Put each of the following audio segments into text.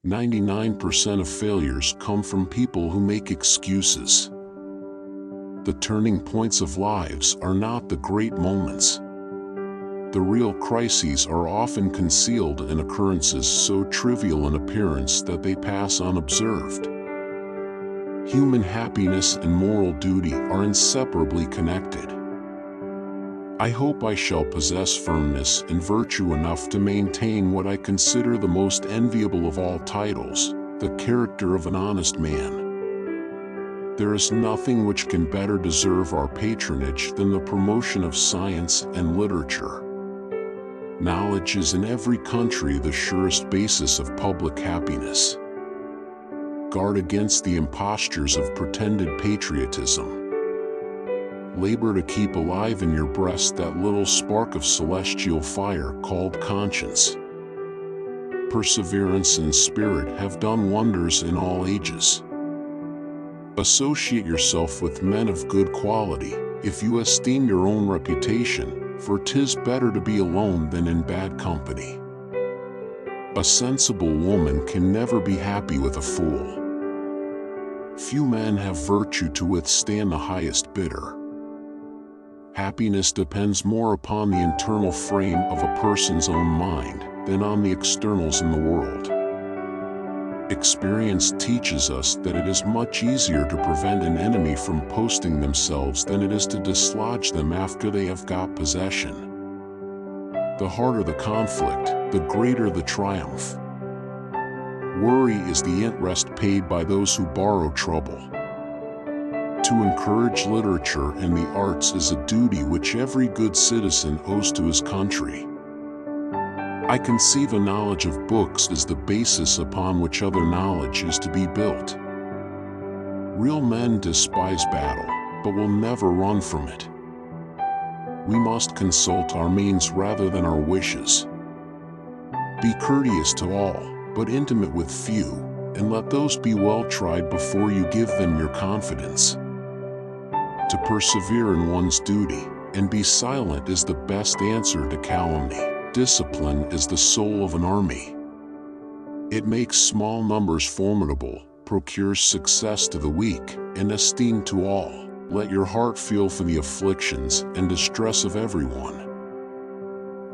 99% of failures come from people who make excuses. The turning points of lives are not the great moments. The real crises are often concealed in occurrences so trivial in appearance that they pass unobserved. Human happiness and moral duty are inseparably connected. I hope I shall possess firmness and virtue enough to maintain what I consider the most enviable of all titles, the character of an honest man. There is nothing which can better deserve our patronage than the promotion of science and literature. Knowledge is in every country the surest basis of public happiness. Guard against the impostures of pretended patriotism. Labor to keep alive in your breast that little spark of celestial fire called conscience. Perseverance and spirit have done wonders in all ages. Associate yourself with men of good quality, if you esteem your own reputation, for 'tis better to be alone than in bad company. A sensible woman can never be happy with a fool. Few men have virtue to withstand the highest bidder. Happiness depends more upon the internal frame of a person's own mind than on the externals in the world. Experience teaches us that it is much easier to prevent an enemy from posting themselves than it is to dislodge them after they have got possession. The harder the conflict, the greater the triumph. Worry is the interest paid by those who borrow trouble. To encourage literature and the arts is a duty which every good citizen owes to his country. I conceive a knowledge of books as the basis upon which other knowledge is to be built. Real men despise battle, but will never run from it. We must consult our means rather than our wishes. Be courteous to all, but intimate with few, and let those be well tried before you give them your confidence. To persevere in one's duty, and be silent is the best answer to calumny. Discipline is the soul of an army. It makes small numbers formidable, procures success to the weak, and esteem to all. Let your heart feel for the afflictions and distress of everyone.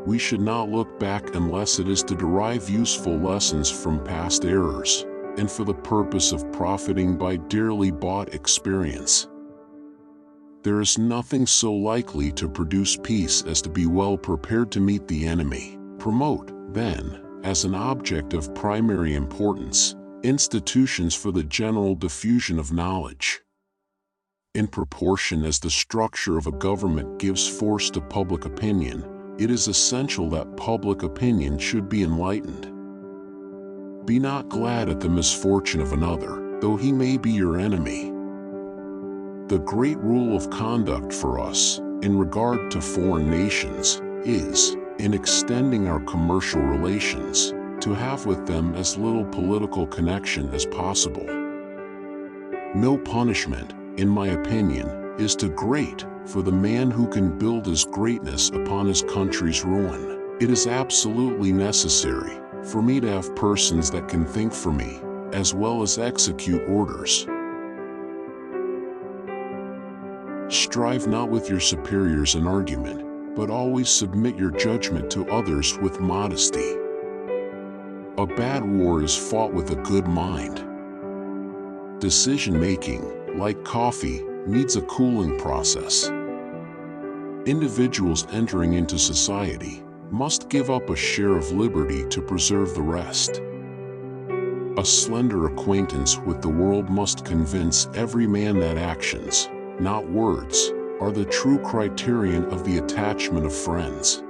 We should not look back unless it is to derive useful lessons from past errors, and for the purpose of profiting by dearly bought experience. There is nothing so likely to produce peace as to be well prepared to meet the enemy. Promote, then, as an object of primary importance, institutions for the general diffusion of knowledge. In proportion as the structure of a government gives force to public opinion, it is essential that public opinion should be enlightened. Be not glad at the misfortune of another, though he may be your enemy. The great rule of conduct for us, in regard to foreign nations, is, in extending our commercial relations, to have with them as little political connection as possible. No punishment, in my opinion, is too great for the man who can build his greatness upon his country's ruin. It is absolutely necessary for me to have persons that can think for me, as well as execute orders. Strive not with your superiors in argument, but always submit your judgment to others with modesty. A bad war is fought with a good mind. Decision-making, like coffee, needs a cooling process. Individuals entering into society must give up a share of liberty to preserve the rest. A slender acquaintance with the world must convince every man that actions, not words, are the true criterion of the attachment of friends.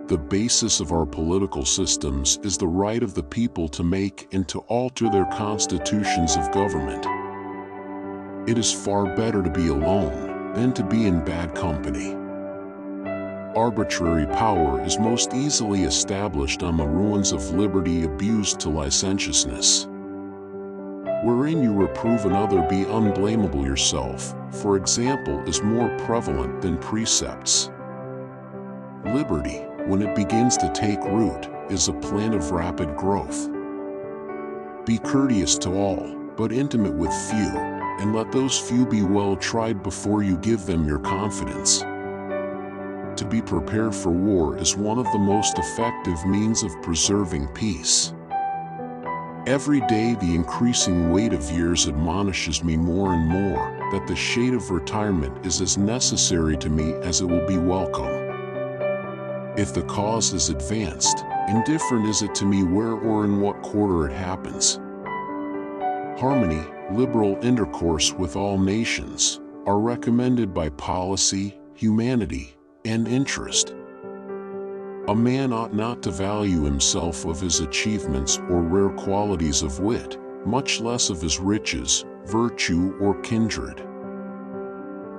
The basis of our political systems is the right of the people to make and to alter their constitutions of government. It is far better to be alone than to be in bad company. Arbitrary power is most easily established on the ruins of liberty abused to licentiousness. Wherein you reprove another, be unblamable yourself, for example, is more prevalent than precepts. Liberty, when it begins to take root, is a plant of rapid growth. Be courteous to all, but intimate with few, and let those few be well tried before you give them your confidence. To be prepared for war is one of the most effective means of preserving peace. Every day the increasing weight of years admonishes me more and more that the shade of retirement is as necessary to me as it will be welcome. If the cause is advanced, indifferent is it to me where or in what quarter it happens. Harmony, liberal intercourse with all nations, are recommended by policy, humanity, and interest. A man ought not to value himself of his achievements or rare qualities of wit, much less of his riches, virtue, or kindred.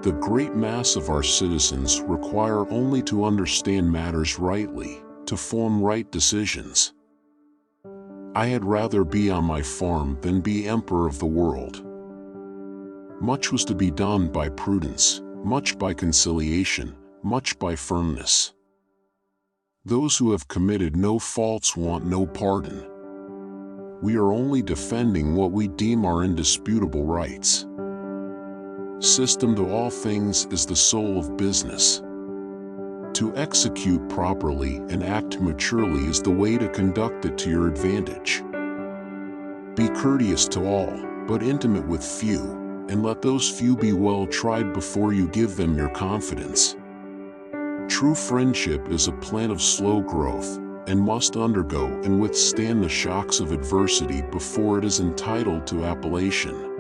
The great mass of our citizens require only to understand matters rightly, to form right decisions. I had rather be on my farm than be emperor of the world. Much was to be done by prudence, much by conciliation, much by firmness. Those who have committed no faults want no pardon. We are only defending what we deem our indisputable rights. System to all things is the soul of business. To execute properly and act maturely is the way to conduct it to your advantage. Be courteous to all, but intimate with few, and let those few be well tried before you give them your confidence. True friendship is a plant of slow growth, and must undergo and withstand the shocks of adversity before it is entitled to appellation.